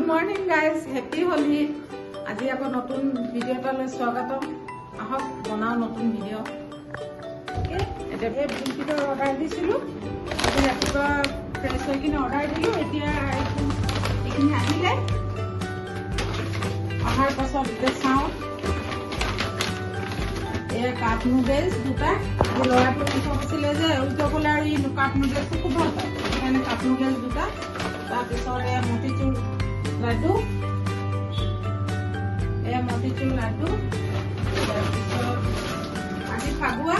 Good morning guys, happy Holi. আজি আকৌ নতুন ভিডিও এটা লৈ স্বাগতম। আহক বনাও নতুন ভিডিও। ওকে, এটা ভিডিও অৰ্ডাৰ দিছিলো। আজি ৰাতিপুৱা ফ্ৰেছ হৈ কিনে অৰ্ডাৰ দিলো। এতিয়া এইখিনি আহিলে। অহাৰ পাছত চাওঁ। এই কাপ নুডলছ দুটা ল'ৰাটো উঠক আছিলে যে উঠকলে আৰু এই কাপ নুডলছ খুব ভাল পায়। সেইকাৰণে কাপ নুডলছ দুটা তাৰপিছত মতিচুৰ লাড্ডু মতিচুৰ লাড্ডু তাৰপিছত আজি ফাগুৱা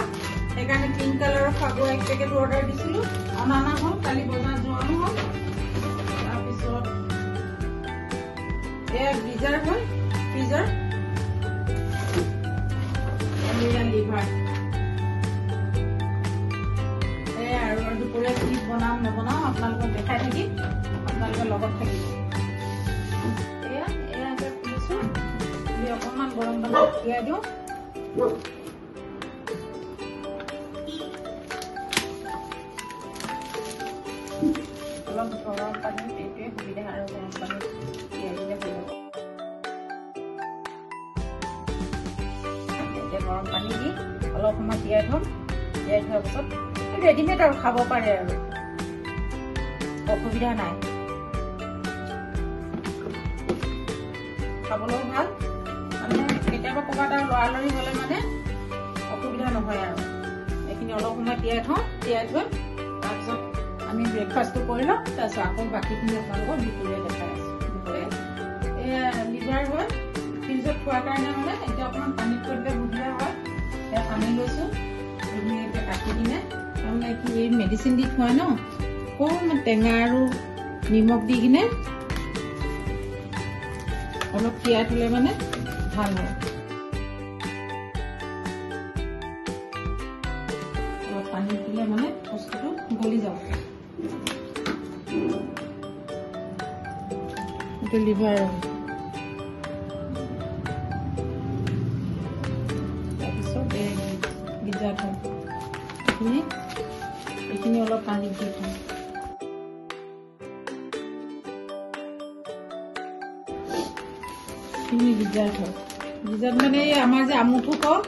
সেইকাৰণে পিংক কালাৰৰ ফাগুৱা এক পেকেট অৰ্ডাৰ দিছিলো অনা হ'ল কালি বজাৰ যোৱানো হ'ল তাৰপিছত ব্ৰিজাৰ হয় ফ্ৰিজাৰ লিভাৰ আৰু দুপৰীয়া কি বনাম নবনাও আপোনালোকক দেখাই থাকিম আপোনালোকৰ লগত থাকিব খুলিছো অকণমান গৰম পানী তিয়াই দিওঁ অলপ গৰম পানী এইটোৱে সুবিধা আৰু গৰম পানী তিয়াই দিলে হৈ যাব গৰম পানী দি অলপ সময় তিয়াই থ'ম তিয়াই থোৱাৰ পাছত ৰেডিমেড আৰু খাব পাৰে আৰু অসুবিধা নাই খাবলৈও ভাল মানে কেতিয়াবা ক'ৰবাত আৰু লৰালৰি হ'লে মানে অসুবিধা নহয় আৰু এইখিনি অলপ সময় তিয়াই থ'ম তিয়াই থৈ তাৰপিছত আমি ব্ৰেকফাষ্টটো কৰি ল'ম তাৰপিছত আকৌ বাকীখিনি আপোনালোকক দুপৰীয়া দেখাই আছোঁ দুপৰীয়া লিভাৰ হয় ফ্ৰিজত থোৱাৰ কাৰণে মানে এতিয়া অকণমান পানীত থৈ দিলে সুবিধা হয় সেয়া পানী লৈছোঁ ধুনীয়াকৈ কাটি কিনে তাৰমানে এই মেডিচিন দি থোৱা ন অকণমান টেঙা আৰু নিমখ দি কিনে অলপ তিয়াই থলে মানে ভাল হয় অলপ পানী দিলে মানে বস্তুটো গলি যাব এইটো লিভাৰ তাৰপিছত গিজাত হয় এইখিনি অলপ পানী দি থওঁ গিজাত হয় গিজাত মানে আমাৰ যে আমুঠু কয়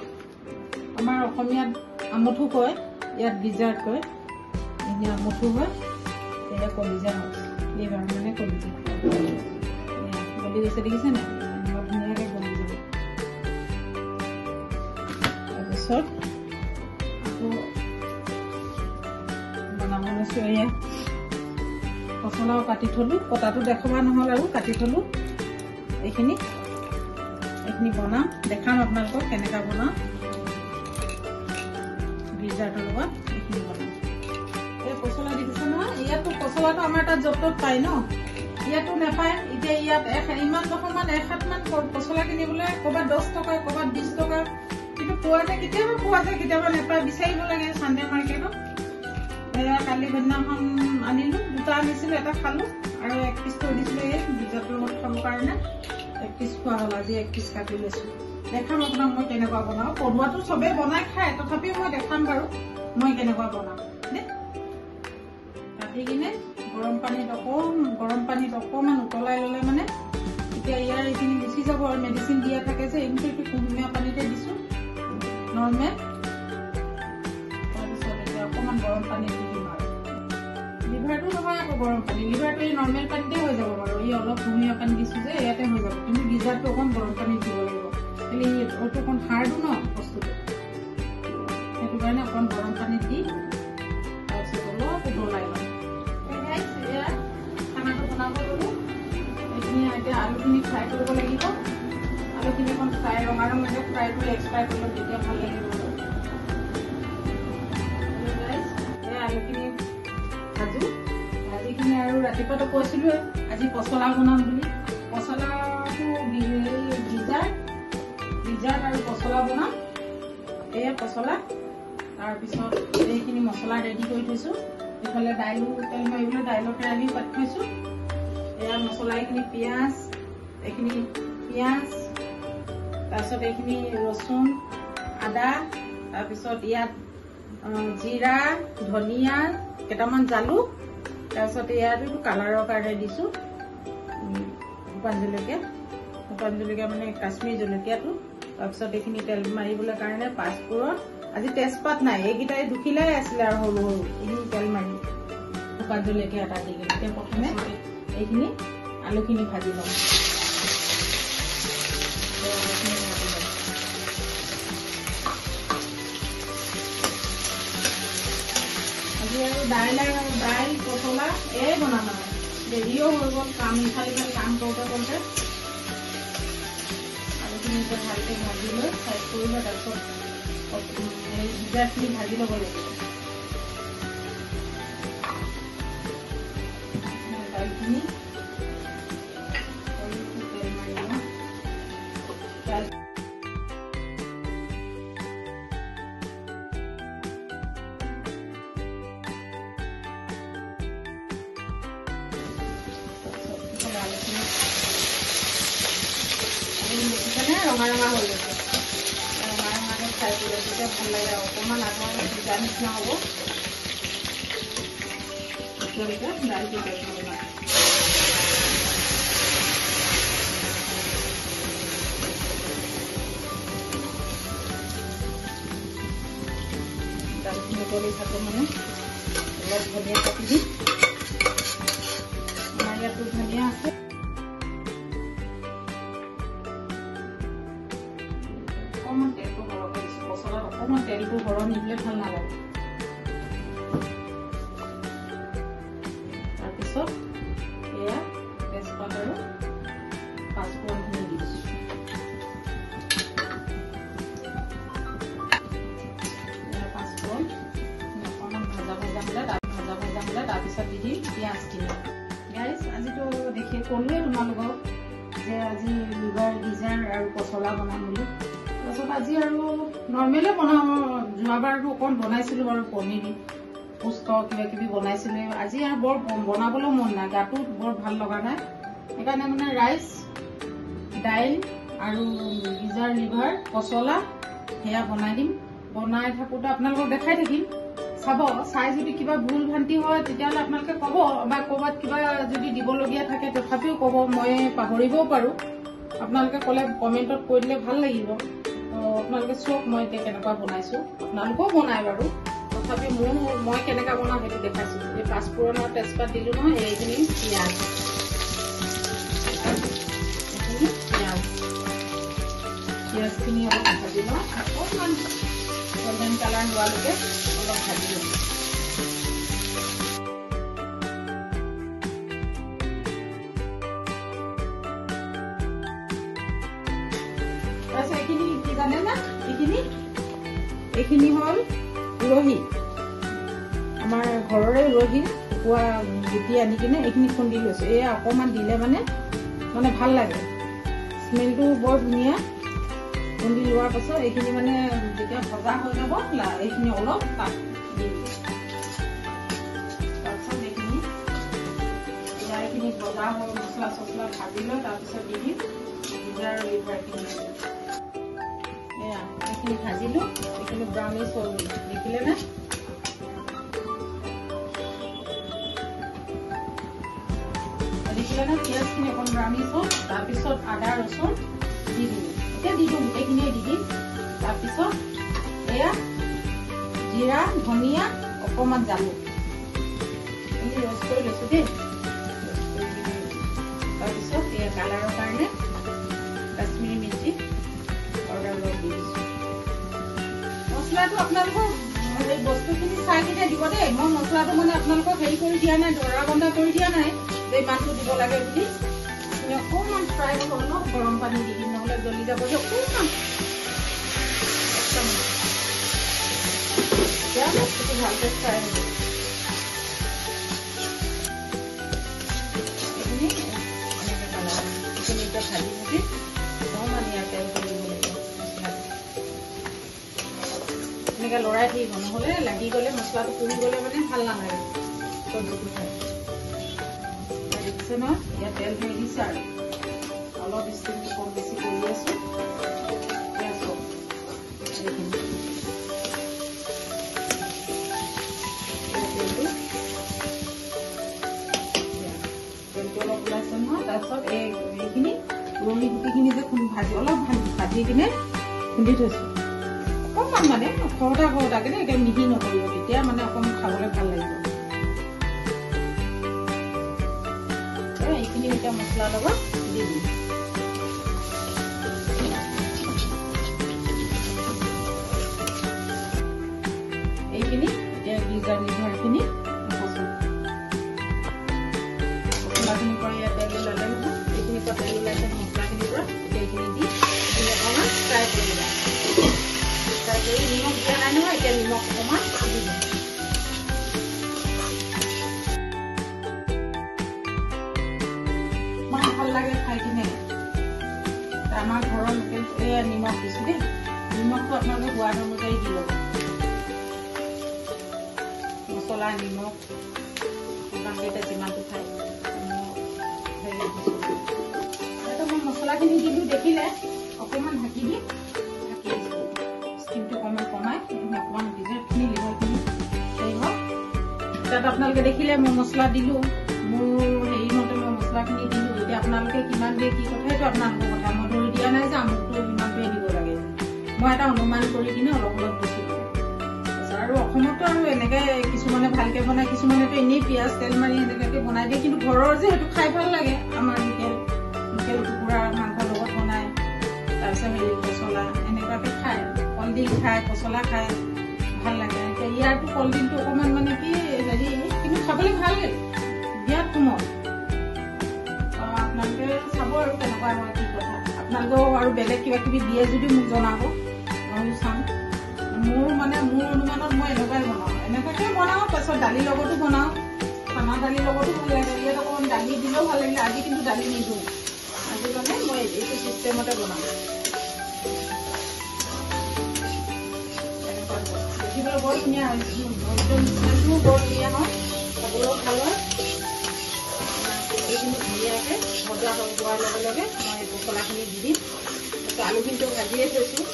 আমাৰ অসমীয়াত আমুঠু কয় ইয়াত গিজাত কয় এনে আমুঠু হয় এয়া কলিজা হয় লিভাৰ মানে কলিজা গলি গৈছে দেখিছে নাই ধুনীয়াকৈ গলি যাব তাৰপিছত আকৌ বনাব লৈছোঁ এয়া পচলাও কাটি থলোঁ কটাটো দেখাবা নহ'ল আৰু কাটি থলোঁ এইখিনি বনাম দেখাম আপোনালোকক কেনেকৈ বনাম গিজাৰটোৰ লগত এইখিনি বনাম এই পচলা দেখিছে নহয় ইয়াতো পচলাটো আমাৰ তাত য'ত ত'ত পায় ন ইয়াতো নাপায় এতিয়া ইয়াত ইমান অকণমান এসাতমান পচলা কিনিবলৈ ক'ৰবাত 10 টকা ক'ৰবাত 20 টকা কিন্তু পোৱা যায় কেতিয়াবা নাপায় বিচাৰিব লাগে চানডে মাৰ্কেটত এয়া কালি সেইদিনাখন আনিলোঁ দুটা আনিছিলোঁ এটা খালোঁ আৰু 1 পিচ থৈ দিছিলোঁ এই গিজাৰটোৰ লগত খাবৰ কাৰণে 1 পিচ খোৱা হ'ল আজি 1 পিচ কাটি লৈছোঁ দেখাম আপোনাক মই কেনেকুৱা বনাওঁ পৰুৱাটো চবেই বনাই খায় তথাপিও মই দেখাম বাৰু মই কেনেকুৱা বনাওঁ দেই কাটি কিনে গৰম পানীত অকণমান উতলাই ল'লে মানে এতিয়া ইয়াৰ এইখিনি গুচি যাব আৰু মেডিচিন দিয়া থাকে যে এইটো কুহুমীয়া পানীতে দিছোঁ নৰ্মেল তাৰপিছত এতিয়া অকণমান গৰম পানী দি দিম আৰু লিভাৰটো নহয় আকৌ গৰম পানী লিভাৰটো এই নৰ্মেল পানীতে হৈ যাব বাৰু এই অলপ কুহুমীয়া পানী দিছোঁ যে ইয়াতে হৈ যাব কিন্তু গিজাৰটো অকণ গৰম পানীত দিব লাগিব খালি এইটো অকণ হাৰ্ডো ন বস্তুটো সেইটো কাৰণে অকণ গৰম পানীত দি তাৰপিছত অলপ উতলাই ল'ম এয়া খানাটো বনাব ল'লোঁ এইখিনি এতিয়া আলুখিনি ফ্ৰাই কৰিব লাগিব আলুখিনি অকণ ফ্ৰাই ৰঙা ৰঙাকৈ ফ্ৰাই কৰি এক্সট্ৰাই কৰিলে তেতিয়া ভাল লাগিব এই আলুখিনি ভাজি কিনে আৰু ৰাতিপুৱাতো কৈছিলোঁৱে আজি পচলা বনাম বুলি পচলাটো গিজাৰ আৰু পচলা বনাম এয়া পচলা তাৰপিছত এইখিনি মছলা ৰেডি কৰি থৈছোঁ এইফালে দাইলো তেল মাৰিবলৈ দাইলৰ কেৰাহী পাতি থৈছোঁ এয়া মছলা এইখিনি পিঁয়াজ তাৰপিছত এইখিনি ৰচুন আদা তাৰপিছত ইয়াত জিৰা ধনিয়া কেইটামান জালুক তাৰপিছত ইয়াতো কালাৰৰ কাৰণে দিছোঁ শুকান জলকীয়া মানে কাশ্মীৰী জলকীয়াটো তাৰপিছত এইখিনি তেল মাৰিবলৈ কাৰণে পাঁচফোৰণ আজি তেজপাত নাই এইকেইটাই দুখিলাই আছিলে আৰু সৰু সৰু এইখিনি তেল মাৰি শুকান জলকীয়া এটা দি কিনে প্ৰথমে এইখিনি আলুখিনি ভাজি ল'ম আজি আৰু দাইল পচলা বনাম আৰু দেৰিও হৈ গ'ল কাম ইফালে কাম কৰোঁতে আলুখিনি ভালকে ভাজি লৈ চাইড কৰি লৈ তাৰপিছত ভিজাখিনি ভাজি ল'ব লাগিব দাইলখিনি তেল মাৰি লওঁ ৰঙা ৰঙা হৈ গৈছে ৰঙা ৰঙাকে ফ্ৰাই কৰিলে তেতিয়া ভাল লাগে অকণমান আগৰ ভিজা নিচিনা হ'ব দাইলটো দাইলখিনি উতলি থাকে মানে অলপ ধনিয়া কাটি দিম আমাৰ ইয়াতো ধনিয়া আছে অকণমান তেলটো সৰহকৈ দিছোঁ পচলাত অকণমান তেলটো সৰহ নিদিলে ভাল নালাগে তাৰপিছত এয়া তেজপাত আৰু পাঁচফোৰণখিনি দি দিছোঁ পাঁচফোৰণ অকণমান ভাজা হ'লে তাৰপিছত দি দিম পিঁয়াজখিনি গাইজ আজিতো দেখি ক'লোৱে তোমালোকক যে আজি লিভাৰ গিজাৰ আৰু পচলা বনাম বুলি তাৰপিছত আজি আৰু নৰ্মেলে বনাওঁ যোৱাবাৰটো অকণ বনাইছিলোঁ বাৰু পনীৰ পুস্ক কিবা কিবি বনাইছিলে আজি আৰু বৰ বনাবলৈ মন নাই গাটো বৰ ভাল লগা নাই সেইকাৰণে মানে ৰাইচ দাইল আৰু গিজাৰ লিভাৰ পচলা সেয়া বনাই দিম বনাই থাকোঁতে আপোনালোকক দেখাই থাকিম চাব চাই যদি কিবা ভুল ভ্ৰান্তি হয় তেতিয়াহ'লে আপোনালোকে ক'ব বা ক'ৰবাত কিবা যদি দিবলগীয়া থাকে তথাপিও ক'ব মই পাহৰিবও পাৰোঁ আপোনালোকে ক'লে কমেণ্টত কৈ দিলে ভাল লাগিব আপোনালোকে চাওক মই এতিয়া কেনেকুৱা বনাইছোঁ আপোনালোকেও বনাই বাৰু তথাপি মই কেনেকুৱা বনাওঁ সেইটো দেখাইছোঁ এই পাঁচফোৰণ আৰু তেজপাত দিলোঁ নহয় এইখিনি পিঁয়াজখিনি অলপ ভাজি লওঁ অকণমান গোল্ডেন কালাৰ হোৱালৈকে অলপ ভাজি লওঁ তাৰপিছত এইখিনি কি জানে না এইখিনি হ'ল উৰহি আমাৰ ঘৰৰে উৰহি শুকুৱা গুটি আনি কিনে এইখিনি খুন্দি লৈছোঁ এয়া অকণমান দিলে মানে ভাল লাগে স্মেলটো বৰ ধুনীয়া খুন্দি লোৱাৰ পাছত এইখিনি মানে যেতিয়া ভজা হৈ যাব এইখিনি অলপ তাত দি দিম তাৰপিছত এইখিনি ভজা হৈ মছলা চছলা ভাজি লৈ তাৰপিছত দি দিম গিজাৰ আৰু লিভাৰখিনি এয়া এইখিনি ভাজিলোঁ এইখিনি ব্ৰাউনিছ হ'ল দেখিলে নে পিঁয়াজখিনি অকণ ব্ৰাউনিছ হ'ল তাৰপিছত আদা ৰচুন দি দিলোঁ এতিয়া দি দিওঁ গোটেইখিনিয়ে দি দিম তাৰপিছত এয়া জিৰা ধনিয়া অকণমান জালুক এইখিনি ৰ'ষ্ট কৰি লৈছোঁ দেই তাৰপিছত এয়া কালাৰৰ কাৰণে কাশ্মীৰী মিৰ্চি পাউডাৰ অলপ দি দিছোঁ মছলাটো আপোনালোকক এই বস্তুখিনি চাই কিনে দিব দেই মই মছলাটো মানে আপোনালোকক হেৰি কৰি দিয়া নাই ধৰা বন্ধা কৰি দিয়া নাই যে ইমানটো দিব লাগে বুলি অকণমান ফ্ৰাই হ'ল ন গৰম পানী দি দিম নহ'লে জ্বলি যাব যে অকণমান এতিয়া বস্তুটো ভালকৈ ফ্ৰাই হ'ব এইখিনি এনেকৈ কালাৰ এইখিনি এতিয়া ভাজি ভাজি অকণমান ইয়াৰ তেল কৰিব লাগিব এনেকৈ লৰাই থাকিব নহ'লে লাগি গ'লে মছলাটো পুৰি গ'লে মানে ভাল নালাগে চব্জিটো খাই দেখিছে ন এতিয়া তেল হৈ দিছে আৰু অলপ ষ্টিমটো কম বেছি কৰি আছোঁ তেলটো অলপ ওলাইছে নহয় তাৰপিছত এইখিনি উৰণি গুটিখিনি যে ভাজি অলপ ভাজি কিনে খুন্দি থৈছো অকণমান মানে খহটা কিনে এতিয়া মিহি নকৰিব তেতিয়া মানে অকণমান খাবলৈ ভাল লাগিব এইখিনি এতিয়া মছলাৰ লগত দি দিম এইখিনি এতিয়া লিভাৰখিনি মছলাখিনি কৰি তেল ওলালে নহয় এইখিনি পৰা তেল ওলাইছে মছলাখিনিৰ পৰা এইখিনি দি অকণমান ফ্ৰাই কৰি দিম ফ্ৰাই কৰি নিমখ দিয়া নাই নহয় এতিয়া নিমখ অকণমান দি দিম ইমান ভাল লাগে খাই কিনে আমাৰ ঘৰৰ লোকেল নিমখ দিছো দেই নিমখটো আপোনালোকে সোৱাদ অনুযায়ী দি ল'ব মছলা নিমখ আপোনালোকে যিমানটো খায় মই মছলাখিনি দিলো দেখিলে অকণমান ঢাকি দি ঢাকি দিছো ষ্টিমটো অকণমান কমাই অকণমান ডিজাৰ্টখিনি লিভাৰখিনি হেৰি হওক তাত আপোনালোকে দেখিলে মই মছলা দিলো মোৰ হেৰি মতে মই মছলাখিনি দিলো এতিয়া আপোনালোকে কিমান দিয়ে কি কথা সেইটো আপোনালোকৰ কথা মই ধৰি দিয়া নাই যে আমুকটো ইমানটোৱে দিব লাগে মই এটা অনুমান কৰি কিনে অলপ অলপ দিছো আৰু অসমতো আৰু এনেকে কিছুমানে ভালকে বনায় কিছুমানেতো এনেই পিঁয়াজ তেল মাৰি এনেকে বনাই দিয়ে কিন্তু ঘৰৰ যে সেইটো খাই ভাল লাগে আমাৰ লোকেল কুকুৰা মাংসৰ লগত বনায় তাৰপিছত হেৰি পচলা এনেকুৱাকে খায় কলডিল খায় পচলা খায় ভাল লাগে এতিয়া ইয়াৰতো কলডিলটো অকণমান মানে কি হেৰি কিন্তু খাবলৈ ভাল বিয়াত কোমল আপোনালোকে চাব আৰু কেনেকুৱা হয় কি কথা আপোনালোকেও আৰু বেলেগ কিবা কিবি দিয়ে যদি মোক জনাব ময়ো চাম মোৰ অনুমানত মই এনেকুৱাই বনাওঁ এনেকুৱাকে বনাওঁ তাৰপিছত দালিৰ লগতো বনাওঁ চানা দালিৰ লগতো ভাল লাগে ইয়াত অকণমান দালি দিলেও ভাল লাগিলে আজি কিন্তু দালি নিদিওঁ আজি মানে মই এইটো চিষ্টেমতে বনাওঁ দেখিবলৈ বৰ ধুনীয়া হয় স্মেলটোও বৰ ধুনীয়া হয় খাবলৈও ভাল হয় এইখিনি ধুনীয়াকৈ ভজা হোৱাৰ লগে লগে মই পচলাখিনি দি দিম আলুখিনিটো ভাজিয়ে থৈছোঁ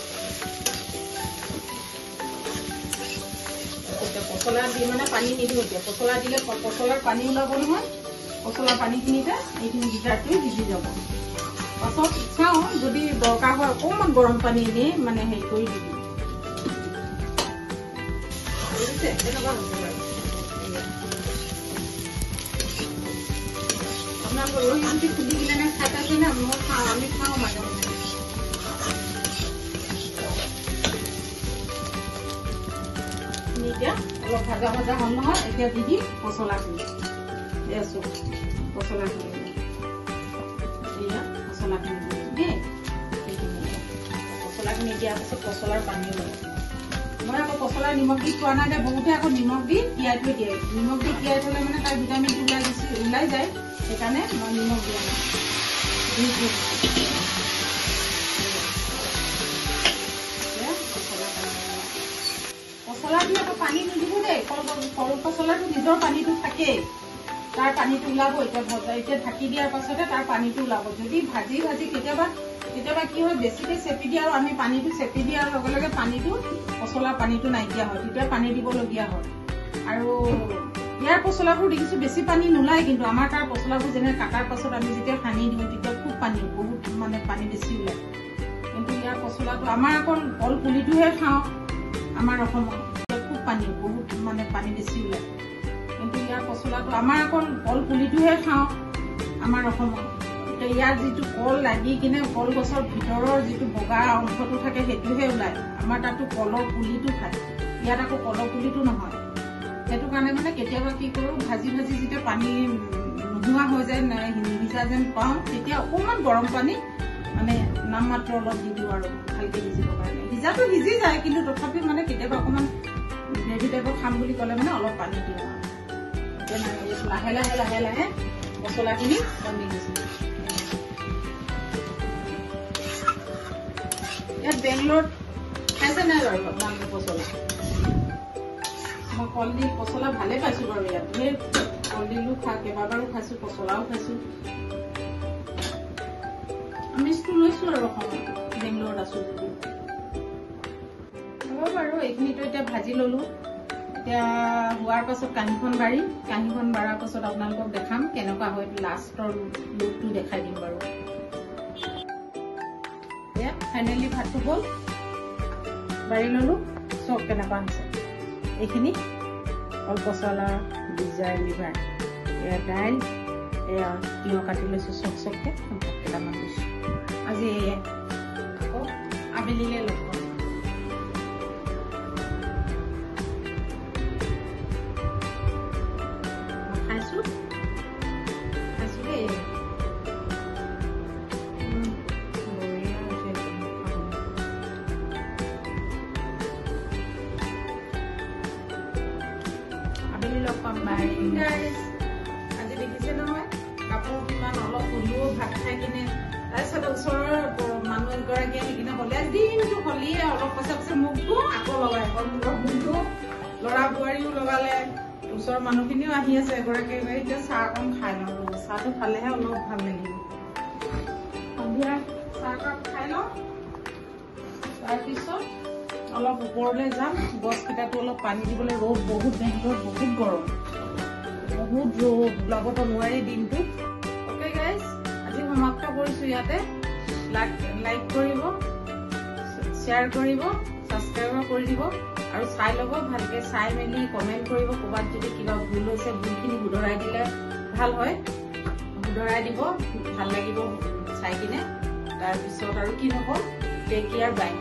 পচলা দি মানে পানী নিদিওঁ এতিয়া পচলা দিলে পচলাৰ পানী ওলাব নহয় পচলা পানীখিনিতে এইখিনি গিটাৰটোৱে ভিজি যাব পাছত চাওঁ যদি দৰকাৰ হয় অকণমান গৰম পানী এনেই মানে হেৰি কৰি দি দিম তেনেকুৱা হৈছে বাৰু আপোনালোকৰ ৰহি গুটি খুন্দি কিনে খাই পাইছে নে মই খাওঁ আমি খাওঁ মাজে মাজে এতিয়া অলপ ভাজা ভাজা হ'ল নহয় এতিয়া দি দিম পচলাখিনি আছো পচলাখিনি এয়া পচলাখিনি দিম দেই পচলাখিনি দিয়াৰ পাছত পচলাৰ পানী ওলাব মই আকৌ পচলাৰ নিমখ দি খোৱা নাই বহুতে আকৌ নিমখ দি তিয়াই থৈ দিয়ে নিমখ দি তিয়াই থলে মানে তাৰ ভিটামিনটো ওলাই যায় সেইকাৰণে মই নিমখ দিয়া নাই পচলা দি আকৌ পানী নিদিব দেই সৰু পচলাটো নিজৰ পানীটো থাকেই তাৰ পানীটো ওলাব এতিয়া ভজা এতিয়া ঢাকি দিয়াৰ পাছতে তাৰ পানীটো ওলাব যদি ভাজি কেতিয়াবা কি হয় বেছিকৈ চেপি দিয়ে আৰু আমি পানীটো চেপি দিয়াৰ লগে লগে পানীটো পচলাৰ পানীটো নাইকিয়া হয় তেতিয়া পানী দিবলগীয়া হয় আৰু ইয়াৰ পচলাবোৰ দেখিছোঁ বেছি পানী নোলায় কিন্তু আমাৰ তাৰ পচলাবোৰ যেনে কাটাৰ পাছত আমি যেতিয়া সানি দিওঁ তেতিয়া খুব পানী বহুত মানে পানী বেছি ওলায় কিন্তু ইয়াৰ পচলাটো আমাৰ অকল কল পুলিটোহে খাওঁ আমাৰ অসমত খুব পানী বহুত মানে পানী বেছি ওলায় কিন্তু ইয়াৰ পচলাটো আমাৰ অকল কল পুলিটোহে খাওঁ আমাৰ অসমত এতিয়া ইয়াৰ যিটো কল লাগি কিনে কলগছৰ ভিতৰৰ যিটো বগা অংশটো থাকে সেইটোহে ওলায় আমাৰ তাতো কলৰ পুলিটো খায় ইয়াত আকৌ কলৰ পুলিটো নহয় সেইটো কাৰণে মানে কেতিয়াবা কি কৰোঁ ভাজি যেতিয়া পানী নোহোৱা হৈ যায় সিজা যেন পাওঁ তেতিয়া অকণমান গৰম পানী মানে নামমাত্ৰ অলপ দি দিওঁ আৰু ভালকৈ সিজিবৰ কাৰণে সিজাটো সিজি যায় কিন্তু তথাপি মানে কেতিয়াবা অকণমান গ্ৰেভি টাইপৰ খাম বুলি ক'লে মানে অলপ পানী দিওঁ আৰু লাহে লাহে লাহে লাহে মছলাখিনি বনি গৈছে ইয়াত বেংগলোৰত খাইছে নাই বাৰু আপোনালোকে পচলা মই কলডিল পচলা ভালে পাইছোঁ বাৰু ইয়াত সেই কলডিলো কেইবাবাৰো খাইছোঁ পচলাও খাইছোঁ আমিষটো লৈছোঁ আৰু অসমত বেংগলোৰত আছোঁ যদিও হ'ব বাৰু এইখিনিতো এতিয়া ভাজি ল'লোঁ এতিয়া হোৱাৰ পাছত কাহিখন বাঢ়িম, কাহিখন বাঢ়াৰ পাছত আপোনালোকক দেখাম কেনেকুৱা হয়, লাষ্টৰ লুকটো দেখাই দিম বাৰু। এয়া ফাইনেলি ভাতটো হ'ল, বাঢ়ি ললো, চব কেনেকুৱা হৈছে। এইখিনি কল পচলা, বিজাৰ লিভাৰ, এয়া দাইল, এয়া তিয়হ কাটি লৈছো চক চককে, ভাত কেইটামান লৈছো। আজি এয়া আকৌ আবেলিলে লগ পাম। খাইছো দেই, আবেলি লগ পাম। বাই গাইজ। আজি দেখিছে নহয় কাপোৰ কিমান অলপ ধুলো ভাত খাই কিনে, তাৰপিছত ওচৰৰ মানুহ এগৰাকী আহি কিনে হ'লে দিনটো হলিয়ে অলপ পাছে পাছে মুখটো আকৌ লগাই মুখটো, ল'ৰা বোৱাৰীও লগালে, ওচৰৰ মানুহখিনিও আহি আছে এগৰাকী এগৰাকী। এতিয়া চাহ অকণ খাই লওঁ, চাহটো খালেহে অলপ ভাল লাগিব। সন্ধিয়া চাহকাপ খাই লওঁ, তাৰপিছত অলপ ওপৰলৈ যাম, গছকেইটাতো অলপ পানী দিবলৈ। ৰ'দ বহুত, বেংগলত বহুত গৰম, বহুত ৰ'দ, ওলাবতো নোৱাৰি দিনটো। অ'কে গাইজ, আজি সমাপ্ত কৰিছো ইয়াতে। লাইক কৰিব, শ্বেয়াৰ কৰিব, ছাবস্ক্ৰাইব কৰি দিব, আৰু চাই ল'ব ভালকে, চাই মেলি কমেণ্ট কৰিব। ক'ৰবাত যদি কিবা ভুল হৈছে, ভুলখিনি শুধৰাই দিলে ভাল হয়, শুধৰাই দিব, ভাল লাগিব চাই কিনে। তাৰপিছত আৰু কি নকওঁ, টেক কেয়াৰ, বাই।